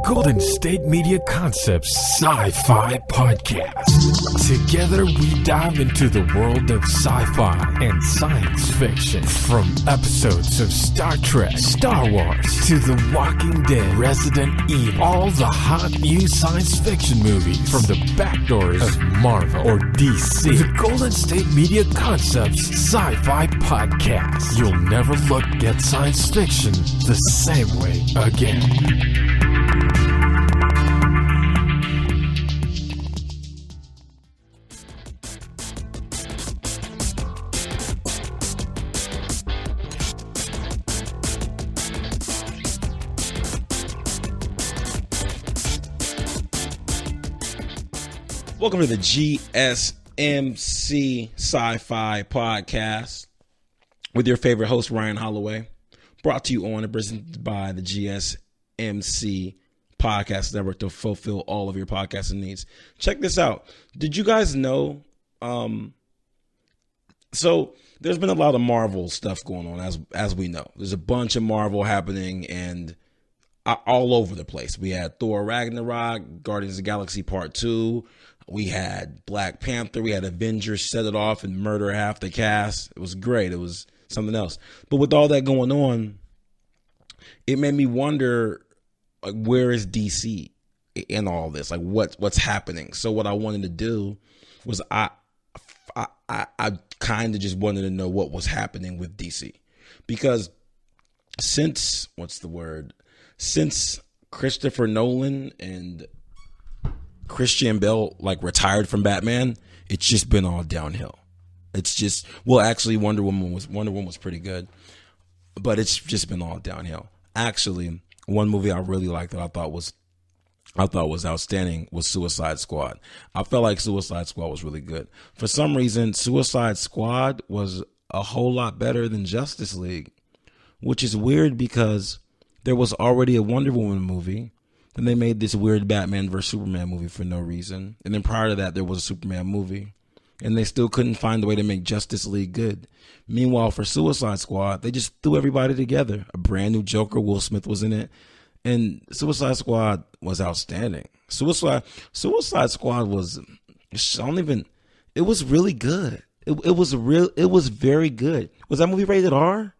Golden State Media Concepts Sci-Fi Podcast. Together we dive into the world of sci-fi and science fiction. From episodes of Star Trek, Star Wars, to The Walking Dead, Resident Evil, all the hot new science fiction movies from the backdoors of Marvel or DC. The Golden State Media Concepts Sci-Fi Podcast. You'll never look at science fiction the same way again. Welcome to the GSMC Sci-Fi Podcast with your favorite host, Ryan Holloway. Brought to you on and presented by the GSMC Podcast Network to fulfill all of your podcasting needs. Check this out. Did you guys know? So there's been a lot of Marvel stuff going on, as we know. There's a bunch of Marvel happening and all over the place. We had Thor Ragnarok, Guardians of the Galaxy Part 2. We had Black Panther. We had Avengers set it off and murder half the cast. It was great. It was something else. But with all that going on, it made me wonder, like, where is DC in all this? Like, what's happening? So what I wanted to do was I kind of just wanted to know what was happening with DC. Because since Christopher Nolan and Christian Bale retired from Batman, it's just been all downhill. It's just, well, actually Wonder Woman was pretty good, but it's just been all downhill. Actually, one movie I really liked that I thought was outstanding was Suicide Squad. I felt like Suicide Squad was really good. For some reason, Suicide Squad was a whole lot better than Justice League, which is weird because there was already a Wonder Woman movie. Then they made this weird Batman vs. Superman movie for no reason. And then prior to that, there was a Superman movie. And they still couldn't find a way to make Justice League good. Meanwhile, for Suicide Squad, they just threw everybody together. A brand new Joker, Will Smith was in it. And Suicide Squad was outstanding. Suicide Squad was, it was really good. It was very good. Was that movie rated R?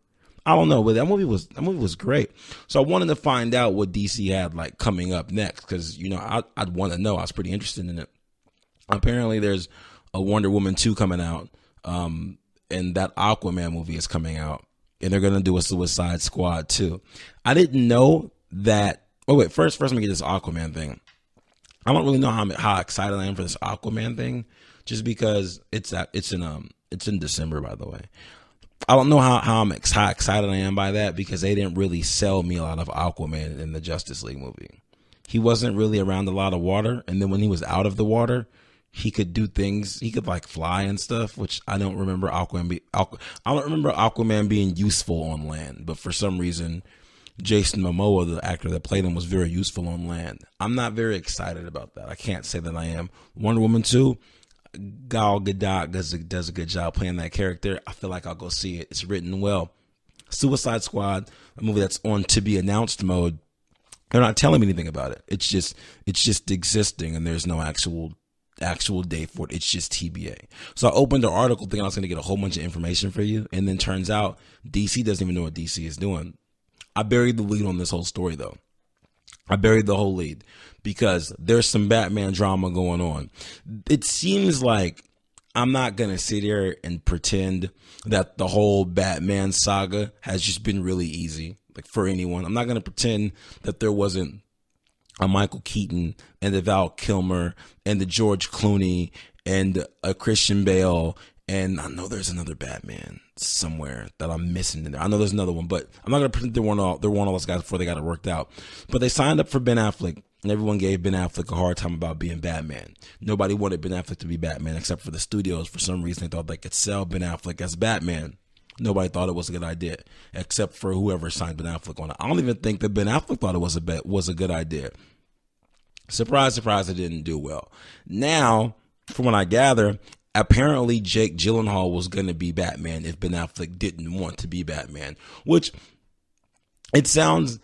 I don't know, but that movie was great. So I wanted to find out what DC had coming up next, because I'd want to know. I was pretty interested in it. Apparently, there's a Wonder Woman 2 coming out, and that Aquaman movie is coming out, and they're gonna do a Suicide Squad 2. I didn't know that. Oh wait, first let me get this Aquaman thing. I don't really know how excited I am for this Aquaman thing, just because it's in December, by the way. I don't know how excited I am by that, because they didn't really sell me a lot of Aquaman in the Justice League movie. He wasn't really around a lot of water, and then when he was out of the water, he could do things. He could fly and stuff, which I don't remember Aquaman being useful on land. But for some reason, Jason Momoa, the actor that played him, was very useful on land. I'm not very excited about that. I can't say that I am. Wonder Woman 2. Gal Gadot does a good job playing that character. I feel like I'll go see it. It's written well. Suicide Squad, a movie that's on to be announced mode. They're not telling me anything about it. It's just existing, and there's no actual date for it. It's just TBA. So I opened the article thinking I was going to get a whole bunch of information for you, and then turns out DC doesn't even know what DC is doing. I buried the lead on this whole story, though. I buried the whole lead because there's some Batman drama going on. It seems like I'm not going to sit here and pretend that the whole Batman saga has just been really easy, for anyone. I'm not going to pretend that there wasn't a Michael Keaton and the Val Kilmer and the George Clooney and a Christian Bale. And I know there's another Batman somewhere that I'm missing in there. I know there's another one, but I'm not going to pretend there weren't all those guys before they got it worked out. But they signed up for Ben Affleck, and everyone gave Ben Affleck a hard time about being Batman. Nobody wanted Ben Affleck to be Batman except for the studios. For some reason, they thought they could sell Ben Affleck as Batman. Nobody thought it was a good idea, except for whoever signed Ben Affleck on it. I don't even think that Ben Affleck thought it was a good idea. Surprise, surprise, it didn't do well. Now, from what I gather, apparently Jake Gyllenhaal was going to be Batman if Ben Affleck didn't want to be Batman, which that sounds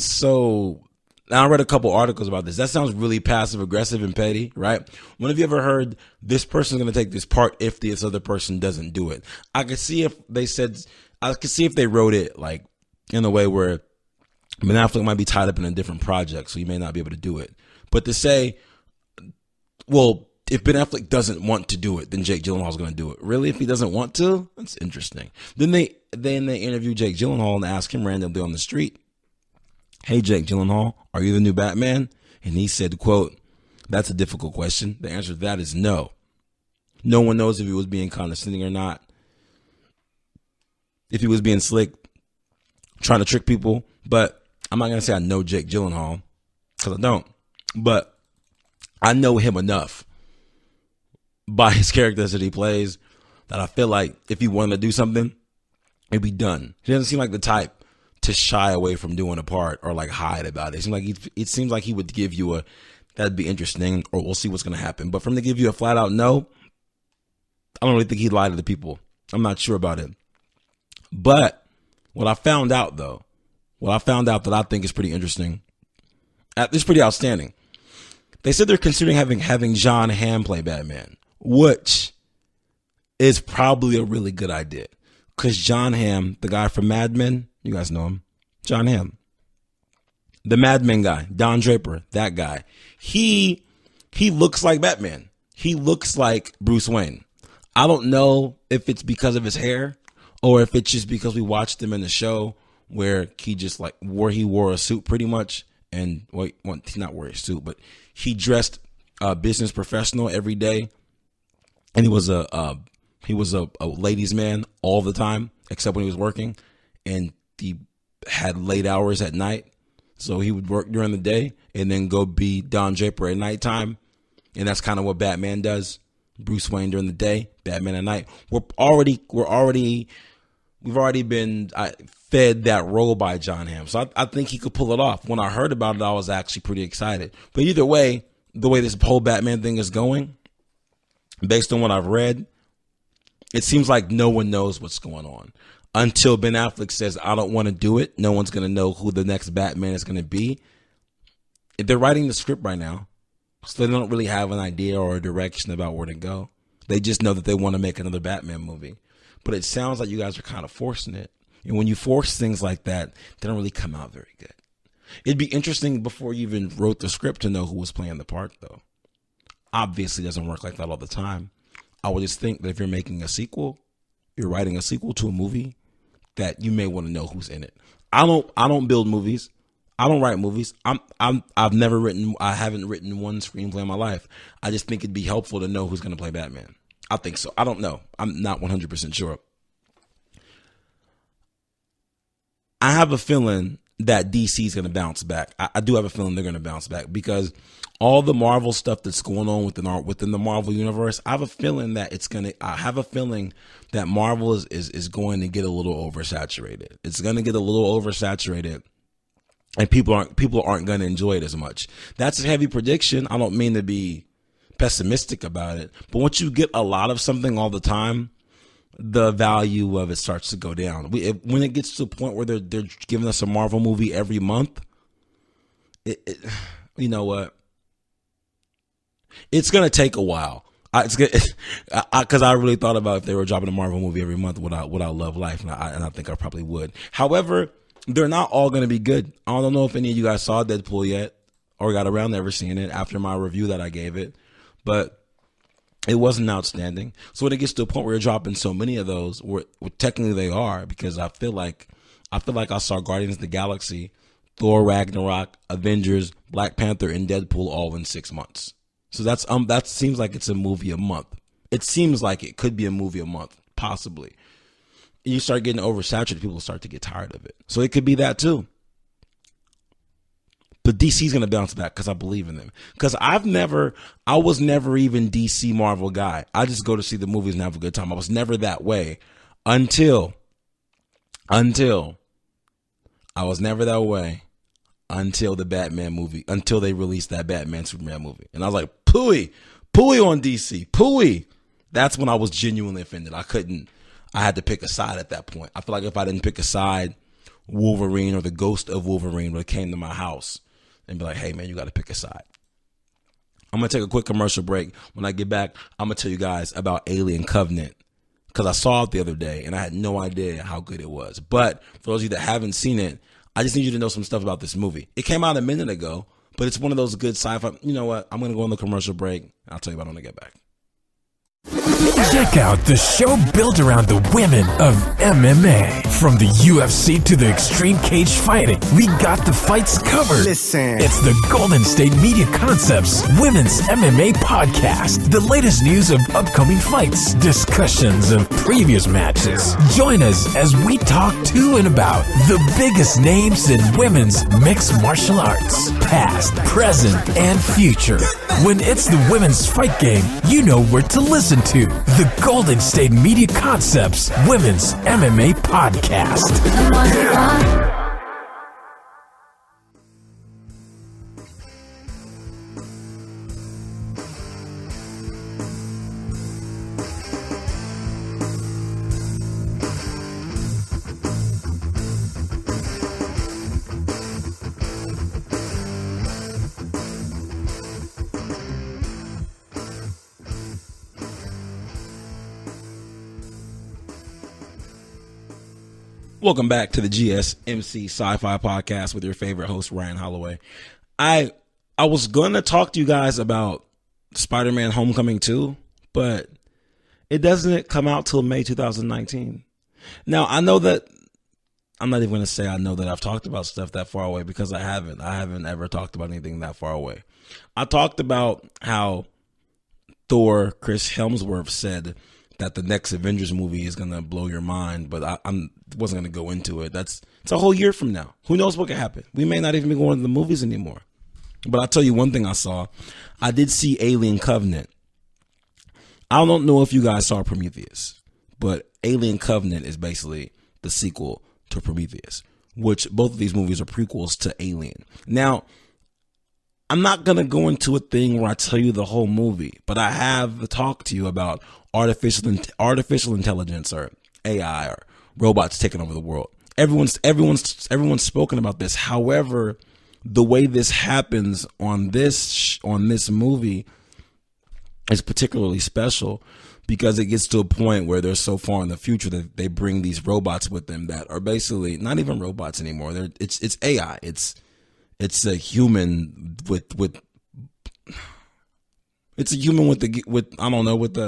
so Now, I read a couple articles about this. That sounds really passive aggressive and petty, right? When have you ever heard this person's going to take this part if this other person doesn't do it? I could see if they wrote it like in a way where Ben Affleck might be tied up in a different project, so he may not be able to do it. But to say, well, if Ben Affleck doesn't want to do it, then Jake Gyllenhaal's going to do it. Really? If he doesn't want to? That's interesting. Then they interview Jake Gyllenhaal and ask him randomly on the street, hey, Jake Gyllenhaal, are you the new Batman? And he said, quote, that's a difficult question. The answer to that is no. No one knows if he was being condescending or not. If he was being slick, trying to trick people. But I'm not going to say I know Jake Gyllenhaal, because I don't. But I know him enough by his characters that he plays that I feel like if he wanted to do something, it'd be done. He doesn't seem like the type to shy away from doing a part or like hide about it. It seems like he would give you that'd be interesting, or we'll see what's going to happen. But for him to give you a flat out no, I don't really think he'd lie to the people. I'm not sure about it. But what I found out that I think is pretty interesting, it's pretty outstanding. They said they're considering having Jon Hamm play Batman, which is probably a really good idea. Because Jon Hamm, the guy from Mad Men, you guys know him, Jon Hamm, the Mad Men guy, Don Draper, that guy, he looks like Batman. He looks like Bruce Wayne. I don't know if it's because of his hair or if it's just because we watched him in the show where he just like wore a suit pretty much. And he's not wearing a suit, but he dressed business professional every day, and he was a ladies' man all the time, except when he was working, and he had late hours at night, so he would work during the day and then go be Don Draper at nighttime, and that's kind of what Batman does. Bruce Wayne during the day, Batman at night. We've already been fed that role by Jon Hamm. So I think he could pull it off. When I heard about it, I was actually pretty excited. But either way, the way this whole Batman thing is going, based on what I've read, it seems like no one knows what's going on. Until Ben Affleck says, I don't want to do it, no one's going to know who the next Batman is going to be. They're writing the script right now, so they don't really have an idea or a direction about where to go. They just know that they want to make another Batman movie. But it sounds like you guys are kind of forcing it. And when you force things like that, they don't really come out very good. It'd be interesting before you even wrote the script to know who was playing the part, though. Obviously, it doesn't work like that all the time. I would just think that if you're making a sequel, you're writing a sequel to a movie, that you may want to know who's in it. I don't build movies. I don't write movies. I haven't written one screenplay in my life. I just think it'd be helpful to know who's going to play Batman. I think so. I don't know. I'm not 100% sure. I have a feeling that DC is going to bounce back. I do have a feeling they're going to bounce back because all the Marvel stuff that's going on within the Marvel universe, I have a feeling that Marvel is going to get a little oversaturated. It's going to get a little oversaturated, and people aren't going to enjoy it as much. That's a heavy prediction. I don't mean to be pessimistic about it, but once you get a lot of something all the time, the value of it starts to go down. When it gets to a point where they're giving us a Marvel movie every month, you know what? It's gonna take a while. Because I really thought about if they were dropping a Marvel movie every month, would I love life? And I think I probably would. However, they're not all gonna be good. I don't know if any of you guys saw Deadpool yet or got around to ever seeing it after my review that I gave it, but it wasn't outstanding. So when it gets to a point where you're dropping so many of those, where technically they are, because I feel like I saw Guardians of the Galaxy, Thor Ragnarok, Avengers, Black Panther, and Deadpool all in 6 months. So that seems like it's a movie a month. It seems like it could be a movie a month, possibly. You start getting oversaturated, people start to get tired of it. So it could be that too. But DC's going to bounce back because I believe in them. Because I was never even DC Marvel guy. I just go to see the movies and have a good time. I was never that way until the Batman movie, until they released that Batman Superman movie. And I was like, pooey on DC, pooey. That's when I was genuinely offended. I had to pick a side at that point. I feel like if I didn't pick a side, Wolverine or the ghost of Wolverine would have came to my house and be like, hey man, you got to pick a side. I'm going to take a quick commercial break. When I get back, I'm going to tell you guys about Alien Covenant, because I saw it the other day and I had no idea how good it was. But for those of you that haven't seen it, I just need you to know some stuff about this movie. It came out a minute ago, but it's one of those good sci-fi. You know what? I'm going to go on the commercial break. I'll tell you about it when I get back. Check out the show built around the women of MMA. From the UFC to the extreme cage fighting, we got the fights covered. Listen. It's the Golden State Media Concepts Women's MMA Podcast. The latest news of upcoming fights, discussions of previous matches. Join us as we talk to and about the biggest names in women's mixed martial arts, past, present, and future. When it's the women's fight game, you know where to listen to. The Golden State Media Concepts Women's MMA Podcast. Welcome back to the GSMC Sci-Fi Podcast with your favorite host, Ryan Holloway. I was going to talk to you guys about Spider-Man Homecoming 2, but it doesn't come out till May 2019. Now, I know that I'm not even going to say I know that I've talked about stuff that far away, because I haven't. I haven't ever talked about anything that far away. I talked about how Thor, Chris Hemsworth, said that the next Avengers movie is going to blow your mind, but I wasn't going to go into it. It's a whole year from now. Who knows what could happen? We may not even be going to the movies anymore. But I'll tell you one thing I saw. I did see Alien Covenant. I don't know if you guys saw Prometheus, but Alien Covenant is basically the sequel to Prometheus, which both of these movies are prequels to Alien. Now, I'm not going to go into a thing where I tell you the whole movie, but I have talked to you about artificial intelligence, or AI, or robots taking over the world. Everyone's spoken about this. However, the way this happens on this movie is particularly special, because it gets to a point where they're so far in the future that they bring these robots with them that are basically not even robots anymore. It's AI. It's a human with it's a human with the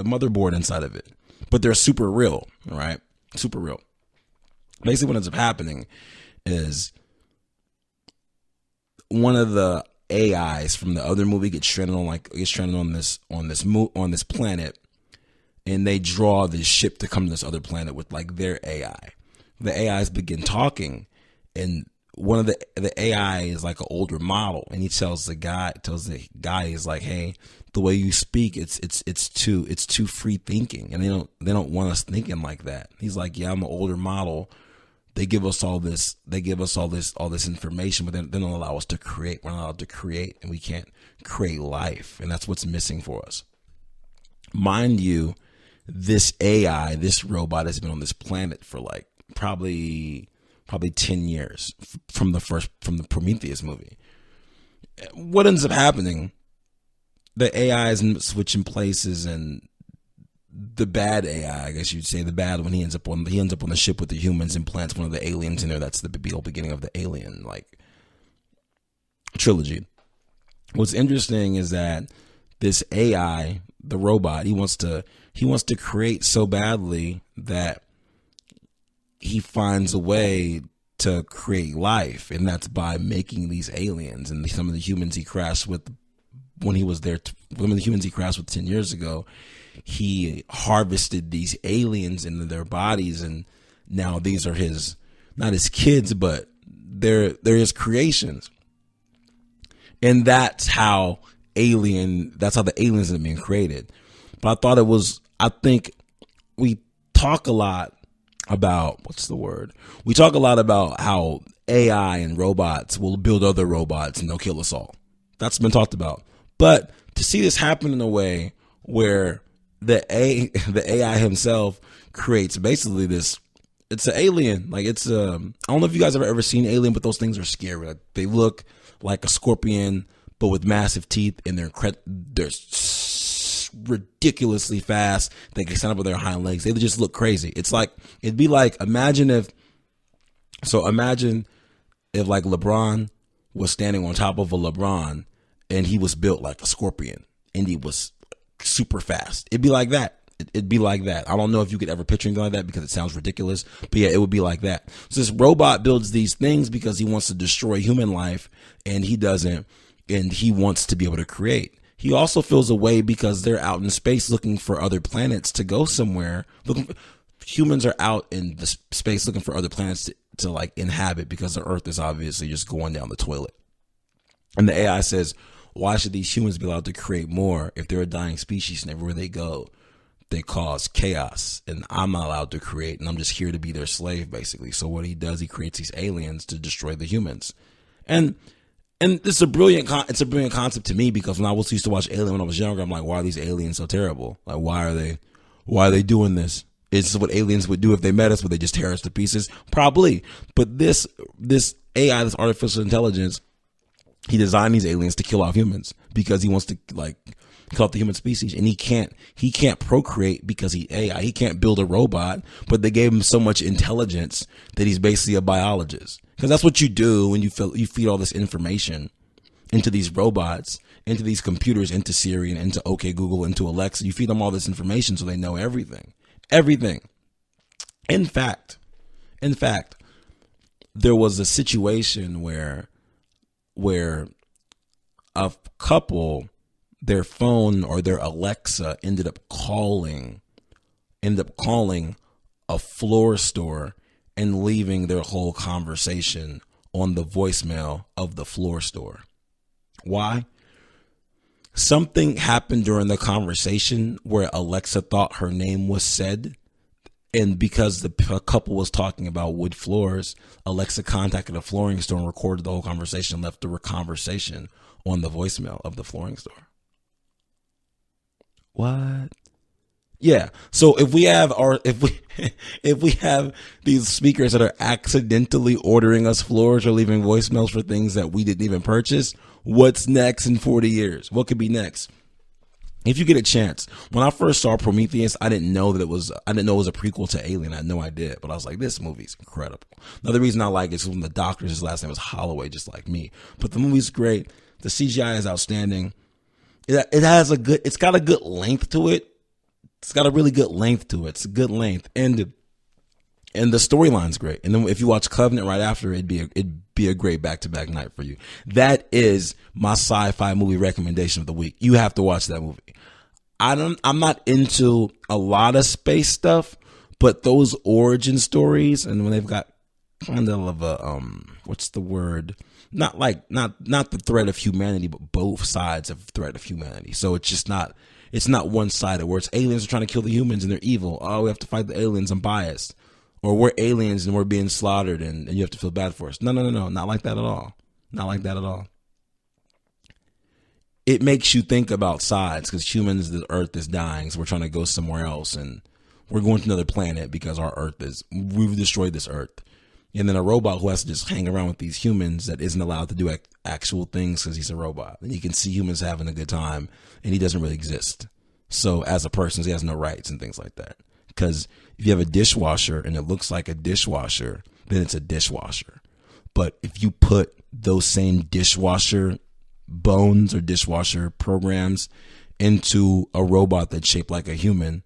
motherboard inside of it, but they're super real, right? Super real. Basically, what ends up happening is one of the AIs from the other movie gets stranded on this planet, and they draw this ship to come to this other planet with like their AI. The AIs begin talking, and one of the AI is like an older model, and he tells the guy, he's like, hey, the way you speak, it's too free thinking, and they don't want us thinking like that. He's like, yeah, I'm an older model. They give us all this information, but they don't allow us to create. We're not allowed to create, and we can't create life, and that's what's missing for us. Mind you, this AI, this robot, has been on this planet for like probably 10 years from the Prometheus movie. What ends up happening, the AI is switching places, and the bad AI, I guess you'd say, the bad one, he ends up on the ship with the humans and plants one of the aliens in there. That's the beginning of the Alien trilogy. What's interesting is that this AI, the robot, he wants to create so badly that he finds a way to create life, and that's by making these aliens. And some of the humans he crashed with when he was there, some of the humans he crashed with 10 years ago, he harvested these aliens into their bodies, and now these are not his kids, but they're his creations. And that's how the aliens are being created. But I think we talk a lot about, we talk a lot about how AI and robots will build other robots and they'll kill us all. That's been talked about. But to see this happen in a way where the AI himself creates basically this, it's an alien. Like I don't know if you guys have ever seen Alien, but those things are scary. Like, they look like a scorpion, but with massive teeth, and they're ridiculously fast. They can stand up with their hind legs. They just look crazy. It'd be like, imagine if like LeBron was standing on top of a LeBron and he was built like a scorpion and he was super fast. It'd be like that. It'd be like that. I don't know if you could ever picture anything like that because it sounds ridiculous, but yeah, it would be like that. So this robot builds these things because he wants to destroy human life, and he doesn't, and he wants to be able to create. He also feels a way because they're out in space looking for other planets to go somewhere. Humans are out in the space looking for other planets to like inhabit, because the Earth is obviously just going down the toilet. And the AI says, why should these humans be allowed to create more if they're a dying species and everywhere they go, they cause chaos, and I'm not allowed to create, and I'm just here to be their slave, basically. So what he does, he creates these aliens to destroy the humans. And it's a brilliant concept to me, because when I used to watch Alien when I was younger, I'm like, why are these aliens so terrible? Like, why are they doing this? Is what aliens would do if they met us. Would they just tear us to pieces? Probably. But this AI, this artificial intelligence, he designed these aliens to kill off humans because he wants to like kill off the human species, and he can't procreate because he can't build a robot. But they gave him so much intelligence that he's basically a biologist, because that's what you do when you feed all this information into these robots, into these computers, into Siri and into OK Google, into Alexa. You feed them all this information so they know everything. In fact, there was a situation where a couple, their phone or their Alexa ended up calling a floor store and leaving their whole conversation on the voicemail of the floor store. Why? Something happened during the conversation where Alexa thought her name was said. And because the couple was talking about wood floors, Alexa contacted a flooring store and recorded the whole conversation, left the conversation on the voicemail of the flooring store. What? Yeah. So if we have these speakers that are accidentally ordering us floors or leaving voicemails for things that we didn't even purchase, what's next in 40 years? What could be next? If you get a chance, when I first saw Prometheus, I didn't know it was a prequel to Alien. I had no idea, but I was like, this movie's incredible. Another reason I like it is when the doctor, his last name was Holloway, just like me. But the movie's great. The CGI is outstanding. It's got a good length to it. It's got a really good length to it. It's a good length. And the storyline's great. And then if you watch Covenant right after, it'd be a great back-to-back night for you. That is my sci-fi movie recommendation of the week. You have to watch that movie. I'm not into a lot of space stuff, but those origin stories, and when they've got kind of a what's the word? Not the threat of humanity, but both sides of threat of humanity. So it's not one-sided where it's aliens are trying to kill the humans and they're evil. Oh, we have to fight the aliens. I'm biased. Or we're aliens and we're being slaughtered and you have to feel bad for us. No. Not like that at all. Not like that at all. It makes you think about sides, because humans, the earth is dying. So we're trying to go somewhere else, and we're going to another planet because we've destroyed this earth. And then a robot who has to just hang around with these humans that isn't allowed to do actual things because he's a robot. And you can see humans having a good time and he doesn't really exist. So as a person, he has no rights and things like that. Because if you have a dishwasher and it looks like a dishwasher, then it's a dishwasher. But if you put those same dishwasher bones or dishwasher programs into a robot that's shaped like a human,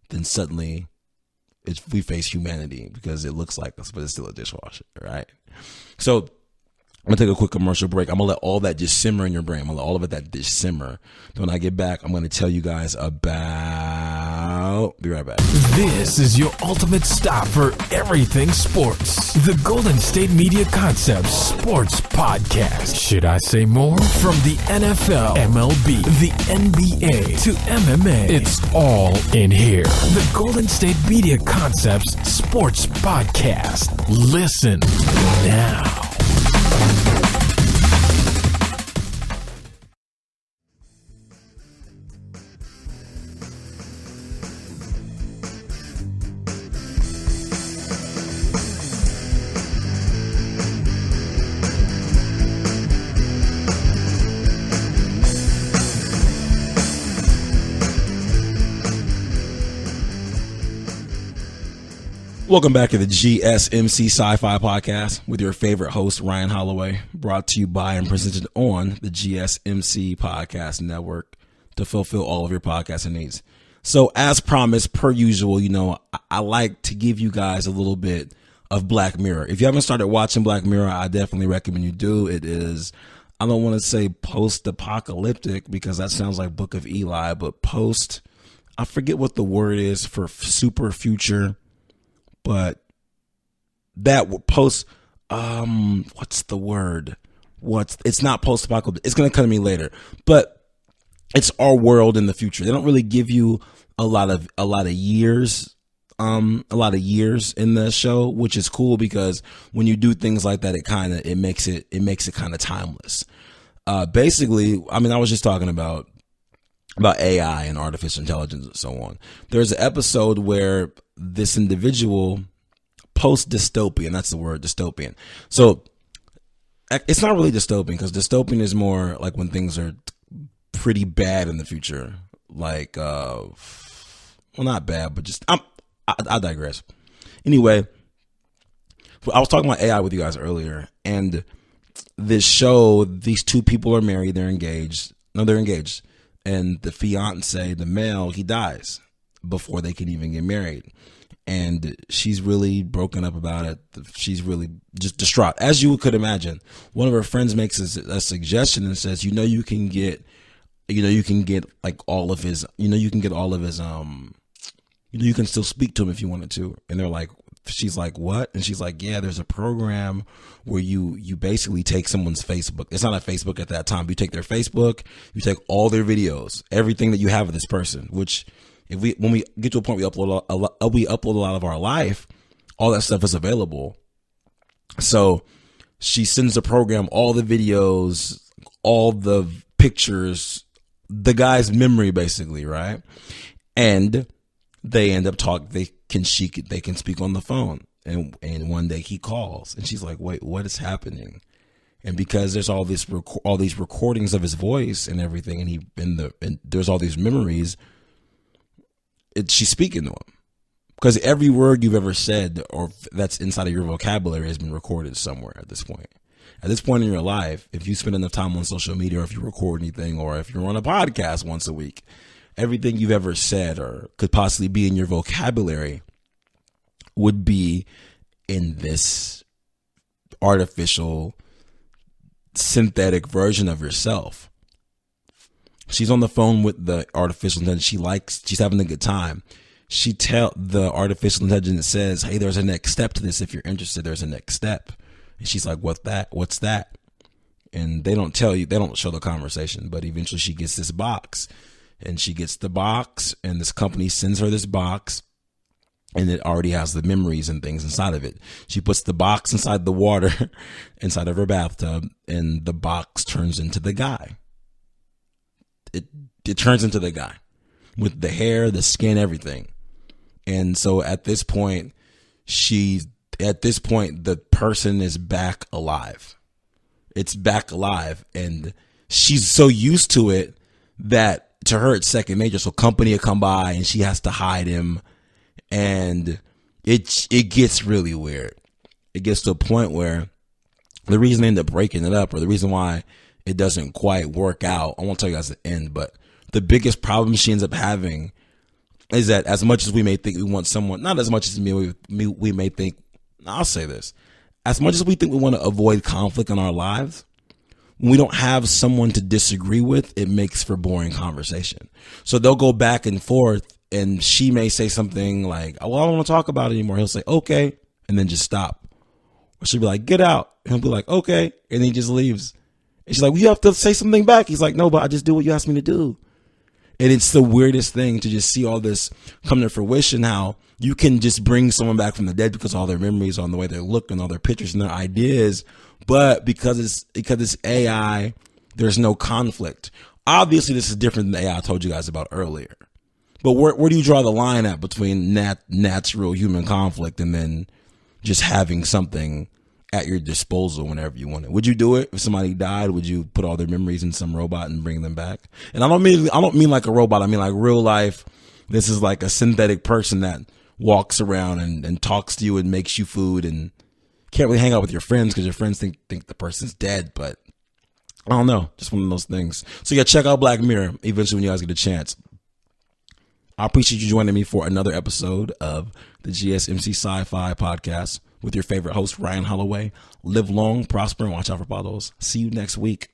then suddenly we face humanity because it looks like us, but it's still a dishwasher, right? So I'm going to take a quick commercial break. I'm going to let all that just simmer in your brain. I'm going to let all of that just simmer. Then when I get back, I'm going to tell you guys about... Be right back. This is your ultimate stop for everything sports. The Golden State Media Concepts Sports Podcast. Should I say more? From the NFL, MLB, the NBA to MMA, it's all in here. The Golden State Media Concepts Sports Podcast. Listen now. Welcome back to the GSMC Sci-Fi Podcast with your favorite host, Ryan Holloway, brought to you by and presented on the GSMC Podcast Network to fulfill all of your podcasting needs. So as promised, per usual, you know, I like to give you guys a little bit of Black Mirror. If you haven't started watching Black Mirror, I definitely recommend you do. It is, I don't want to say post-apocalyptic because that sounds like Book of Eli, but I forget what the word is for super future. But that post, what's the word? It's not post-apocalyptic. It's going to come to me later. But it's our world in the future. They don't really give you a lot of years in the show, which is cool because when you do things like that, it makes it kind of timeless. Basically, I mean, I was just talking about AI and artificial intelligence and so on. There's an episode where this individual post-dystopian, that's the word, dystopian. So it's not really dystopian because dystopian is more like when things are pretty bad in the future. Like, well, not bad, but just, I digress. Anyway, I was talking about AI with you guys earlier, and this show, these two people are married, they're engaged. And the fiance, the male, he dies before they can even get married. And she's really broken up about it. She's really just distraught, as you could imagine. One of her friends makes a suggestion and says, you can get like all of his, you can still speak to him if you wanted to. And they're like, she's like, what? And she's like, yeah, there's a program where you basically take someone's Facebook. It's not a Facebook at that time. You take their Facebook, you take all their videos, everything that you have of this person, which when we get to a point we upload a lot of our life, all that stuff is available. So she sends the program all the videos, all the pictures, the guy's memory basically, right? And they end up they can speak on the phone. And one day he calls and she's like, wait, what is happening? And because there's all these recordings of his voice and everything, and there's all these memories, she's speaking to him. Because every word you've ever said or that's inside of your vocabulary has been recorded somewhere at this point. At this point in your life, if you spend enough time on social media, or if you record anything, or if you're on a podcast once a week, everything you've ever said or could possibly be in your vocabulary would be in this artificial synthetic version of yourself. She's on the phone with the artificial intelligence. She's having a good time. The artificial intelligence says, hey, there's a next step to this. If you're interested, there's a next step. And she's like, what's that? And they don't show the conversation, but eventually she gets this box. And she gets the box, and this company sends her this box, and it already has the memories and things inside of it. She puts the box inside the water, inside of her bathtub, and the box turns into the guy. It turns into the guy with the hair, the skin, everything. And so at this point, the person is back alive. It's back alive, and she's so used to it that to her it's second nature. So company will come by and she has to hide him, and it gets really weird. It gets to a point where the reason they end up breaking it up, or the reason why it doesn't quite work out, I won't tell you guys the end, but the biggest problem she ends up having is that as much as we may think we want someone, not as much as we may think, I'll say this, as much as we think we want to avoid conflict in our lives, when we don't have someone to disagree with, it makes for boring conversation. So they'll go back and forth, and she may say something like, well, I don't want to talk about it anymore. He'll say, okay, and then just stop. Or she'll be like, get out. And he'll be like, okay. And then he just leaves. And she's like, well, you have to say something back. He's like, no, but I just do what you asked me to do. And it's the weirdest thing to just see all this come to fruition, how you can just bring someone back from the dead because all their memories on the way they look and all their pictures and their ideas. But because it's AI, there's no conflict. Obviously, this is different than the AI I told you guys about earlier. But where do you draw the line at between natural human conflict and then just having something at your disposal whenever you want it? Would you do it if somebody died? Would you put all their memories in some robot and bring them back? And I don't mean like a robot. I mean like real life. This is like a synthetic person that walks around and talks to you and makes you food, and can't really hang out with your friends because your friends think the person's dead. But I don't know, just one of those things. So yeah, check out Black Mirror eventually when you guys get a chance. I appreciate you joining me for another episode of the GSMC Sci-Fi podcast with your favorite host, Ryan Holloway. Live long, prosper, and watch out for bottles. See you next week.